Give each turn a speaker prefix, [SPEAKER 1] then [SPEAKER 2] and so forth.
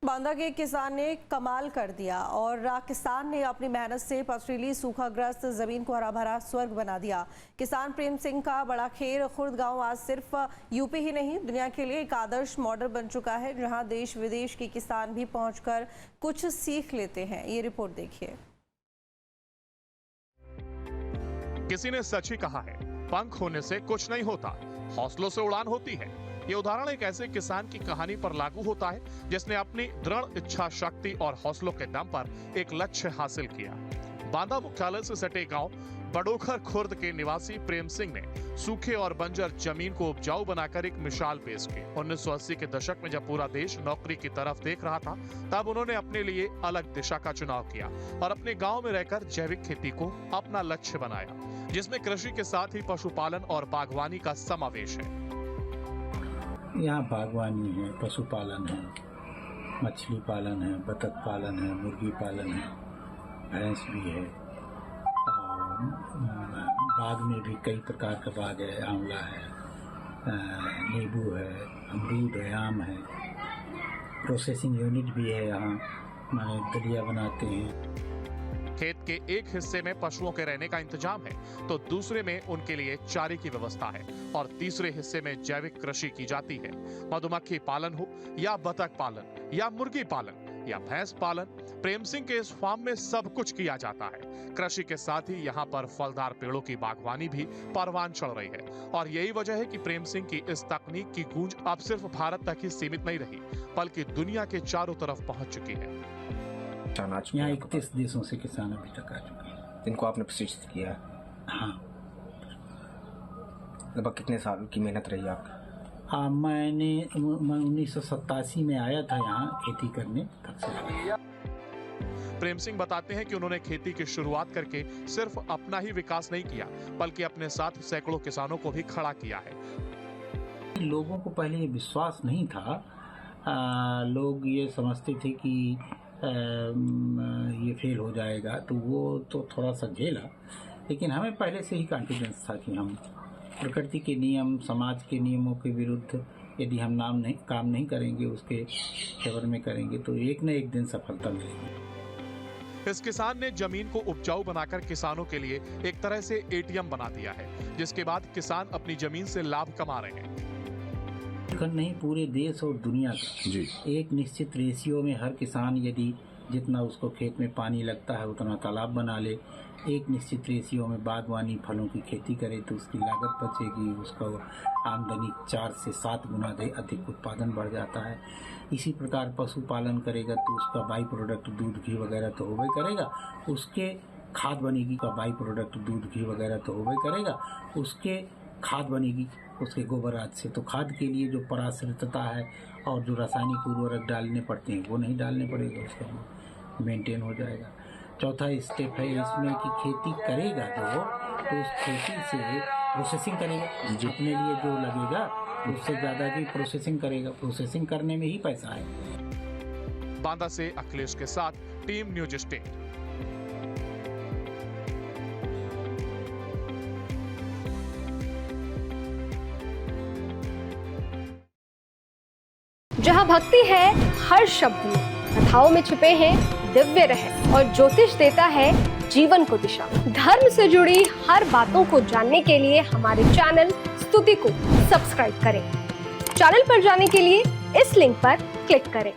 [SPEAKER 1] बांदा के किसान ने कमाल कर दिया और किसान ने अपनी मेहनत से पथरीली सूखाग्रस्त जमीन को हरा भरा स्वर्ग बना दिया। किसान प्रेम सिंह का बड़ा खेर खुर्द गांव आज सिर्फ यूपी ही नहीं दुनिया के लिए एक आदर्श मॉडल बन चुका है, जहां देश विदेश के किसान भी पहुंचकर कुछ सीख लेते हैं। ये रिपोर्ट देखिए।
[SPEAKER 2] किसी ने सच ही कहा है, पंख होने से कुछ नहीं होता, हौसलों से उड़ान होती है। ये उदाहरण एक ऐसे किसान की कहानी पर लागू होता है जिसने अपनी दृढ़ इच्छा शक्ति और हौसलों के दम पर एक लक्ष्य हासिल किया। बांदा मुख्यालय से सटे गांव बड़ोखर खुर्द के निवासी प्रेम सिंह ने सूखे और बंजर जमीन को उपजाऊ बनाकर एक मिसाल पेश की। 1980 के दशक में जब पूरा देश नौकरी की तरफ देख रहा था, तब उन्होंने अपने लिए अलग दिशा का चुनाव किया और अपने गांव में रहकर जैविक खेती को अपना लक्ष्य बनाया, जिसमें कृषि के साथ ही पशुपालन और बागवानी का समावेश है।
[SPEAKER 3] यहाँ बागवानी है, पशुपालन है, मछली पालन है, बतख पालन है, मुर्गी पालन है, भैंस भी है और बाग में भी कई प्रकार का बाग है। आंवला है, नींबू है, अमरूद है, आम है। प्रोसेसिंग यूनिट भी है, यहाँ माने दलिया बनाते हैं।
[SPEAKER 2] खेत के एक हिस्से में पशुओं के रहने का इंतजाम है, तो दूसरे में उनके लिए चारे की व्यवस्था है और तीसरे हिस्से में जैविक कृषि की जाती है। मधुमक्खी पालन हो या बतख पालन या मुर्गी पालन या भैंस पालन, प्रेम सिंह के इस फार्म में सब कुछ किया जाता है। कृषि के साथ ही यहाँ पर फलदार पेड़ों की बागवानी भी परवान चढ़ रही है और यही वजह है कि प्रेम सिंह की इस तकनीक की गूंज अब सिर्फ भारत तक ही सीमित नहीं रही, बल्कि दुनिया के चारों तरफ पहुंच चुकी है।
[SPEAKER 3] यहाँ 31 देशों से किसान अभी तक आ चुके हैं,
[SPEAKER 4] जिनको आपने प्रशिक्षित किया है।
[SPEAKER 3] हाँ।
[SPEAKER 4] लगभग कितने साल की मेहनत रही आपकी?
[SPEAKER 3] मैं 1987 में आया था यहाँ खेती करने, तब से।
[SPEAKER 2] प्रेम सिंह बताते हैं कि उन्होंने खेती की शुरुआत करके सिर्फ अपना ही विकास नहीं किया, बल्कि अपने साथ सैकड़ों किसानों को भी खड़ा किया है।
[SPEAKER 3] लोगों को पहले ये विश्वास नहीं था, लोग ये समझते थे कि ये फेल हो जाएगा, तो वो तो थोड़ा सा झेला, लेकिन हमें पहले से ही कॉन्फिडेंस था कि हम प्रकृति के नियम, समाज के नियमों के विरुद्ध यदि हम काम नहीं करेंगे, उसके फेवर में करेंगे, तो एक न एक दिन सफलता मिलेगी।
[SPEAKER 2] इस किसान ने जमीन को उपजाऊ बनाकर किसानों के लिए एक तरह से एटीएम बना दिया है, जिसके बाद किसान अपनी जमीन से लाभ कमा रहे हैं।
[SPEAKER 3] नहीं, पूरे देश और दुनिया का
[SPEAKER 4] जी।
[SPEAKER 3] एक निश्चित रेशियो में हर किसान यदि जितना उसको खेत में पानी लगता है उतना तालाब बना ले, एक निश्चित रेशियो में बागवानी फलों की खेती करे, तो उसकी लागत बचेगी, उसका आमदनी 4 से 7 गुना अधिक उत्पादन बढ़ जाता है। इसी प्रकार पशुपालन करेगा तो उसका बाई प्रोडक्ट दूध घी वगैरह तो होबे करेगा, उसके खाद बनेगी का बाई प्रोडक्ट दूध घी वगैरह तो होबे करेगा, उसके खाद बनेगी उसके गोबर आदि से। तो खाद के लिए जो पराश्रितता है और जो रासायनिक उर्वरक डालने पड़ते हैं वो नहीं डालने पड़ेगा, उसका मेंटेन हो जाएगा। चौथा स्टेप है इसमें कि खेती करेगा तो उस खेती से प्रोसेसिंग करेगा, अपने लिए जो लगेगा उससे ज़्यादा की प्रोसेसिंग करेगा, प्रोसेसिंग करने में ही पैसा है।
[SPEAKER 2] बांदा से अखिलेश के साथ टीम न्यूज स्टेट।
[SPEAKER 5] जहाँ भक्ति है हर शब्द में, कथाओं में छुपे हैं दिव्य रहस्य और ज्योतिष देता है जीवन को दिशा। धर्म से जुड़ी हर बातों को जानने के लिए हमारे चैनल स्तुति को सब्सक्राइब करें। चैनल पर जाने के लिए इस लिंक पर क्लिक करें।